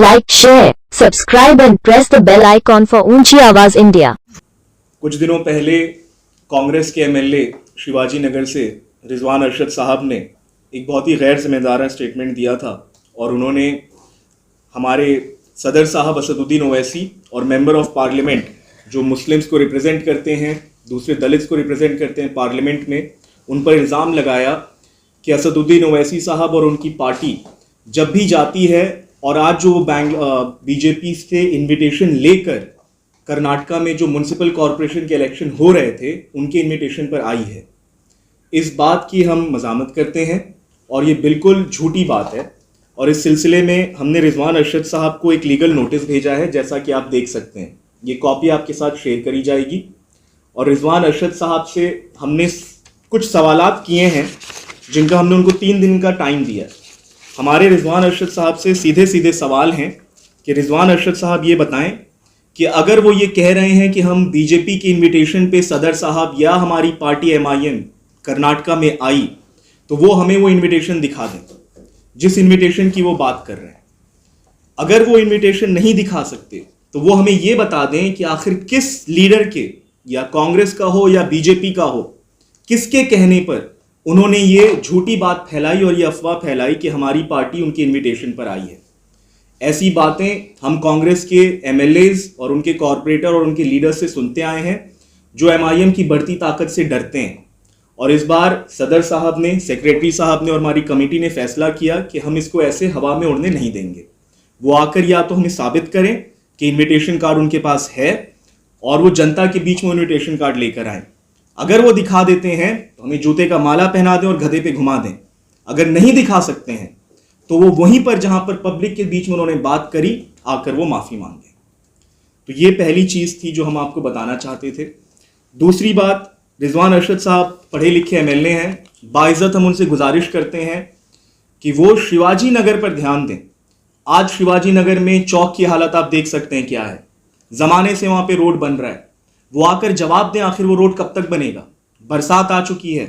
Like, share, subscribe and press the bell icon for ऊंची आवाज India. कुछ दिनों पहले कांग्रेस के एमएलए शिवाजी नगर से रिजवान अरशद साहब ने एक बहुत ही गैर जिम्मेदाराना स्टेटमेंट दिया था और उन्होंने हमारे सदर साहब असदुद्दीन ओवैसी और मेंबर ऑफ पार्लियामेंट जो मुस्लिम्स को रिप्रेजेंट करते हैं, दूसरे दलित्स को रिप्रेजेंट करते हैं पार्लियामेंट में, उन पर इल्ज़ाम लगाया कि असदुद्दीन ओवैसी साहब और उनकी पार्टी जब भी जाती है और आज जो बीजेपी से इनविटेशन लेकर कर्नाटका में जो म्यूनसिपल कॉरपोरेशन के इलेक्शन हो रहे थे उनके इनविटेशन पर आई है। इस बात की हम मज़ामत करते हैं और ये बिल्कुल झूठी बात है और इस सिलसिले में हमने रिजवान अरशद साहब को एक लीगल नोटिस भेजा है, जैसा कि आप देख सकते हैं। ये कॉपी आपके साथ शेयर करी जाएगी और रिजवान अरशद साहब से हमने कुछ सवालात किए हैं जिनका हमने उनको 3 दिन का टाइम दिया है। हमारे रिजवान अरशद साहब से सीधे सीधे सवाल हैं कि रिजवान अरशद साहब ये बताएं कि अगर वो ये कह रहे हैं कि हम बीजेपी के इनविटेशन पे सदर साहब या हमारी पार्टी एमआईएम कर्नाटका में आई तो वो हमें वो इनविटेशन दिखा दें जिस इनविटेशन की वो बात कर रहे हैं। अगर वो इनविटेशन नहीं दिखा सकते तो वो हमें ये बता दें कि आखिर किस लीडर के, या कांग्रेस का हो या बीजेपी का हो, किसके कहने पर उन्होंने ये झूठी बात फैलाई और ये अफवाह फैलाई कि हमारी पार्टी उनके इनविटेशन पर आई है। ऐसी बातें हम कांग्रेस के एमएलएज और उनके कॉरपोरेटर और उनके लीडर से सुनते आए हैं जो एमआईएम की बढ़ती ताकत से डरते हैं। और इस बार सदर साहब ने, सेक्रेटरी साहब ने और हमारी कमेटी ने फैसला किया कि हम इसको ऐसे हवा में उड़ने नहीं देंगे। वो आकर या तो हमें साबित करें कि इन्विटेशन कार्ड उनके पास है और वो जनता के बीच में इन्विटेशन कार्ड लेकर आए। अगर वो दिखा देते हैं तो हमें जूते का माला पहना दें और गधे पे घुमा दें। अगर नहीं दिखा सकते हैं तो वो वहीं पर जहां पर पब्लिक के बीच में उन्होंने बात करी आकर वो माफ़ी मांगे। तो ये पहली चीज़ थी जो हम आपको बताना चाहते थे। दूसरी बात, रिजवान अरशद साहब पढ़े लिखे एमएलए हैं, बाइज़्ज़त हम उनसे गुजारिश करते हैं कि वो शिवाजी नगर पर ध्यान दें। आज शिवाजी नगर में चौक की हालत आप देख सकते हैं क्या है। ज़माने से वहाँ पे रोड बन रहा है, वो आकर जवाब दें आखिर वो रोड कब तक बनेगा। बरसात आ चुकी है,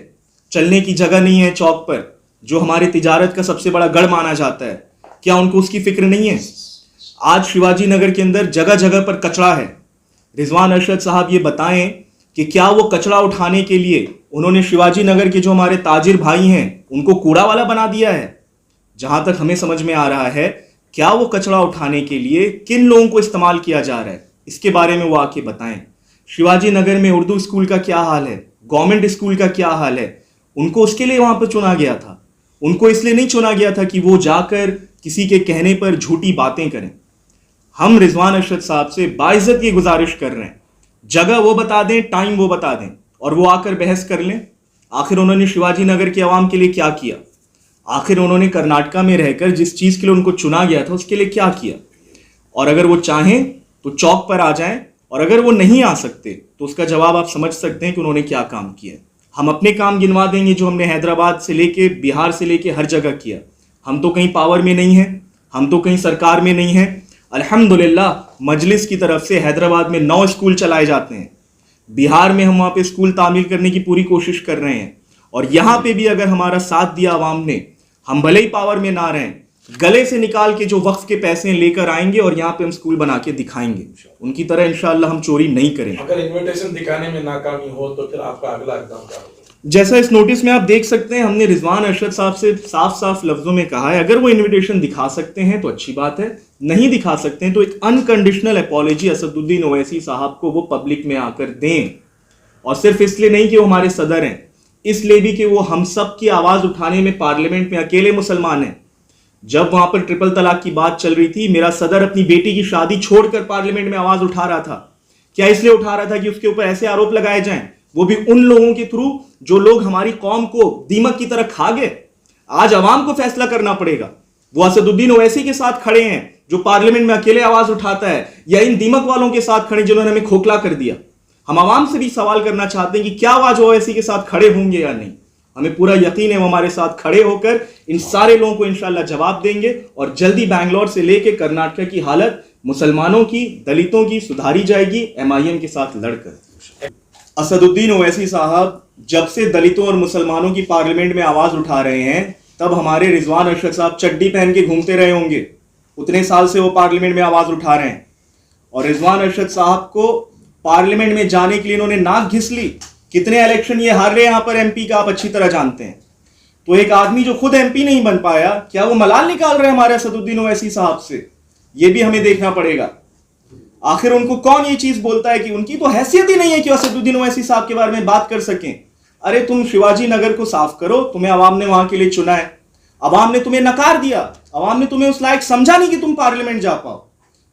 चलने की जगह नहीं है चौक पर, जो हमारे तिजारत का सबसे बड़ा गढ़ माना जाता है। क्या उनको उसकी फिक्र नहीं है? आज शिवाजी नगर के अंदर जगह जगह पर कचरा है। रिजवान अरशद साहब ये बताएं कि क्या वो कचरा उठाने के लिए उन्होंने शिवाजी नगर के जो हमारे ताजिर भाई हैं उनको कूड़ा वाला बना दिया है? जहां तक हमें समझ में आ रहा है, क्या वो कचरा उठाने के लिए किन लोगों को इस्तेमाल किया जा रहा है, इसके बारे में वो आके बताएं। शिवाजी नगर में उर्दू स्कूल का क्या हाल है, गवर्नमेंट स्कूल का क्या हाल है? उनको उसके लिए वहां पर चुना गया था। उनको इसलिए नहीं चुना गया था कि वो जाकर किसी के कहने पर झूठी बातें करें। हम रिजवान अरशद साहब से बाइज़्ज़त ये गुजारिश कर रहे हैं, जगह वो बता दें, टाइम वो बता दें और वो आकर बहस कर लें। आखिर उन्होंने शिवाजी नगर के आवाम के लिए क्या किया? आखिर उन्होंने कर्नाटका में रहकर जिस चीज़ के लिए उनको चुना गया था उसके लिए क्या किया? और अगर वो चाहें तो चौक पर आ जाएं और अगर वो नहीं आ सकते तो उसका जवाब आप समझ सकते हैं कि उन्होंने क्या काम किया। हम अपने काम गिनवा देंगे जो हमने हैदराबाद से लेके, बिहार से लेके हर जगह किया। हम तो कहीं पावर में नहीं हैं, हम तो कहीं सरकार में नहीं हैं। अल्हम्दुलिल्लाह मजलिस की तरफ से हैदराबाद में 9 स्कूल चलाए जाते हैं। बिहार में हम वहाँ पे स्कूल तामील करने की पूरी कोशिश कर रहे हैं और यहाँ पे भी अगर हमारा साथ दिया आवाम ने, हम भले ही पावर में ना रहें, गले से निकाल के जो वक्फ के पैसे लेकर आएंगे और यहाँ पे हम स्कूल बना के दिखाएंगे। उनकी तरह इंशाअल्लाह हम चोरी नहीं करेंगे। अगर इन्विटेशन दिखाने में नाकामी हो तो फिर आपका अगला इक़दाम क्या होगा? जैसा इस नोटिस में आप देख सकते हैं, हमने रिजवान अरशद साहब से साफ साफ लफ्जों में कहा है अगर वो इनविटेशन दिखा सकते हैं तो अच्छी बात है, नहीं दिखा सकते हैं तो एक अनकंडीशनल अपॉलॉजी असदुद्दीन ओवैसी साहब को वो पब्लिक में आकर दें। और सिर्फ इसलिए नहीं कि वो हमारे सदर हैं, इसलिए भी कि वो हम सब की आवाज़ उठाने में पार्लियामेंट में अकेले मुसलमान हैं। जब वहां पर ट्रिपल तलाक की बात चल रही थी, मेरा सदर अपनी बेटी की शादी छोड़कर पार्लियामेंट में आवाज उठा रहा था। क्या इसलिए उठा रहा था कि उसके ऊपर ऐसे आरोप लगाए जाएं, वो भी उन लोगों के थ्रू जो लोग हमारी कौम को दीमक की तरह खा गए? आज अवाम को फैसला करना पड़ेगा। वो असदुद्दीन ओवैसी के साथ खड़े हैं जो पार्लियामेंट में अकेले आवाज उठाता है, या इन दीमक वालों के साथ खड़े जिन्होंने हमें खोखला कर दिया? हम आवाम से भी सवाल करना चाहते हैं कि क्या आज ओवैसी के साथ खड़े होंगे या नहीं। हमें पूरा यकीन है वो हमारे साथ खड़े होकर इन सारे लोगों को इंशाल्लाह जवाब देंगे और जल्दी बैंगलोर से लेकर कर्नाटका की हालत मुसलमानों की, दलितों की सुधारी जाएगी एमआईएम के साथ लड़कर। असदुद्दीन ओवैसी साहब जब से दलितों और मुसलमानों की पार्लियामेंट में आवाज उठा रहे हैं तब हमारे रिजवान अरशद साहब चड्डी पहन के घूमते रहे होंगे। उतने साल से वो पार्लियामेंट में आवाज उठा रहे हैं। और रिजवान अरशद साहब को पार्लियामेंट में जाने के लिए इन्होंने नाक घिस ली। कितने इलेक्शन ये हार रहे यहां पर एमपी का आप अच्छी तरह जानते हैं। तो एक आदमी जो खुद एमपी नहीं बन पाया, क्या वो मलाल निकाल रहे हैं हमारे असदुद्दीन ओवैसी साहब से? ये भी हमें देखना पड़ेगा। आखिर उनको कौन ये चीज बोलता है कि उनकी तो हैसियत ही नहीं है कि असदुद्दीन ओवैसी साहब के बारे में बात कर सकें। अरे तुम शिवाजी नगर को साफ करो, तुम्हें अवाम ने वहां के लिए चुना है, अवाम ने तुम्हें नकार दिया, अवाम ने तुम्हें उस लायक समझा नहीं कि तुम पार्लियामेंट जा पाओ।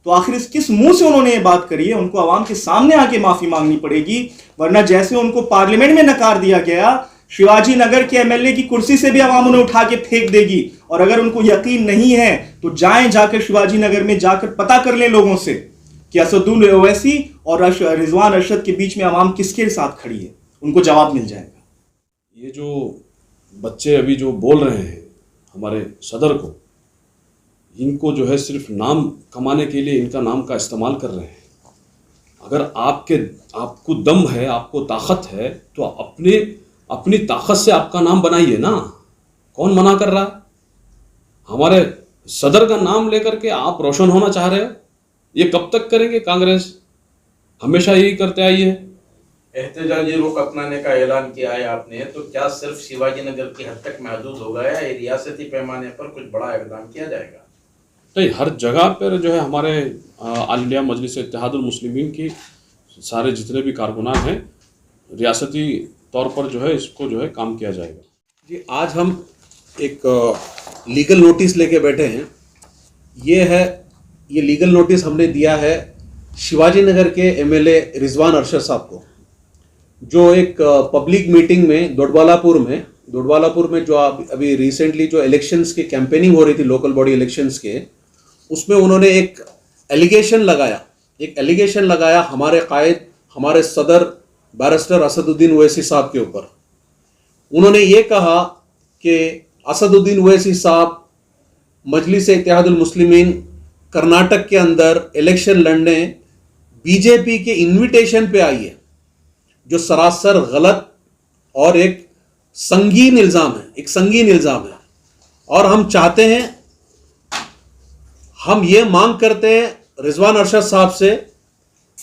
तो आखिर इस किस मुंह से उन्होंने ये बात करी है? उनको अवाम के सामने आके माफी मांगनी पड़ेगी, वरना जैसे उनको पार्लियामेंट में नकार दिया गया, शिवाजी नगर के एमएलए की कुर्सी से भी अवाम उन्हें उठा के फेंक देगी। और अगर उनको यकीन नहीं है तो जाएं, जाकर शिवाजी नगर में जाकर पता कर लें लोगों से कि असदुद्दीन ओवैसी और रिजवान अरशद के बीच में अवाम किसके साथ खड़ी है, उनको जवाब मिल जाएगा। ये जो बच्चे अभी जो बोल रहे हैं हमारे सदर को, इनको जो है सिर्फ नाम कमाने के लिए इनका नाम का इस्तेमाल कर रहे हैं। अगर आपको दम है, आपको ताकत है, तो अपनी ताकत से आपका नाम बनाइए ना। कौन मना कर रहा है? हमारे सदर का नाम लेकर के आप रोशन होना चाह रहे हो? ये कब तक करेंगे? कांग्रेस हमेशा यही करते आई है। एहतजाजी रुख अपनाने का ऐलान किया है आपने, तो क्या सिर्फ शिवाजी नगर की हद तक महदूद होगा या रियासती पैमाने पर कुछ बड़ा इकदाम किया जाएगा? नहीं, हर जगह पर जो है हमारे ऑल इंडिया मजलिस इत्तेहादुल मुस्लिमीन की सारे जितने भी कारकुनान हैं, रियासती तौर पर जो है इसको जो है काम किया जाएगा। जी, आज हम एक लीगल नोटिस लेके बैठे हैं। ये लीगल नोटिस हमने दिया है शिवाजी नगर के एमएलए रिजवान अरशद साहब को, जो एक पब्लिक मीटिंग में दोडवालापुर में जो अभी रिसेंटली जो इलेक्शंस की कैंपेनिंग हो रही थी, लोकल बॉडी इलेक्शंस के, उसमें उन्होंने एक एलिगेशन लगाया हमारे कायद, हमारे सदर बैरिस्टर असदुद्दीन ओवैसी साहब के ऊपर। उन्होंने ये कहा कि असदुद्दीन ओवैसी साहब मजलिस इत्तेहादुल मुस्लिमीन कर्नाटक के अंदर इलेक्शन लड़ने बीजेपी के इन्विटेशन पे आई है, जो सरासर गलत और एक संगीन इल्जाम है। और हम चाहते हैं, हम ये मांग करते हैं रिजवान अरशद साहब से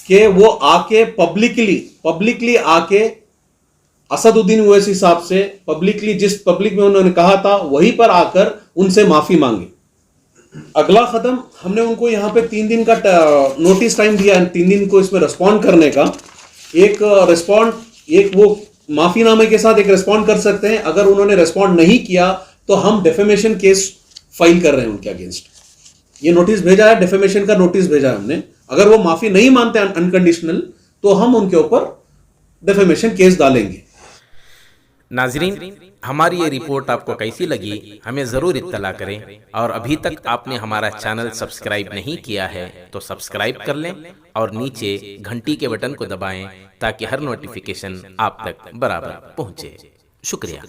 कि वो आके पब्लिकली आके असदुद्दीन ओवैसी साहब से पब्लिकली, जिस पब्लिक में उन्होंने कहा था वहीं पर आकर उनसे माफी मांगे। अगला कदम, हमने उनको यहाँ पे 3 दिन का नोटिस टाइम दिया है, 3 दिन को इसमें रिस्पॉन्ड करने का। एक वो माफीनामे के साथ एक रिस्पॉन्ड कर सकते हैं। अगर उन्होंने रिस्पॉन्ड नहीं किया तो हम डेफेमेशन केस फाइल कर रहे हैं उनके अगेंस्ट। ये नोटिस भेजा है, डेफेमेशन का नोटिस भेजा है हमने। अगर वो माफी नहीं मानते अनकंडीशनल, तो हम उनके ऊपर डेफेमेशन केस डालेंगे। नाजरीन, हमारी ये रिपोर्ट आपको कैसी लगी हमें ज़रूर इत्तला करें, और अभी तक आपने हमारा चैनल सब्सक्राइब नहीं किया है तो सब्सक्राइब कर लें और नीचे घंटी के बटन को दबाएं ताकि हर नोटिफिकेशन आप तक बराबर पहुंचे। शुक्रिया।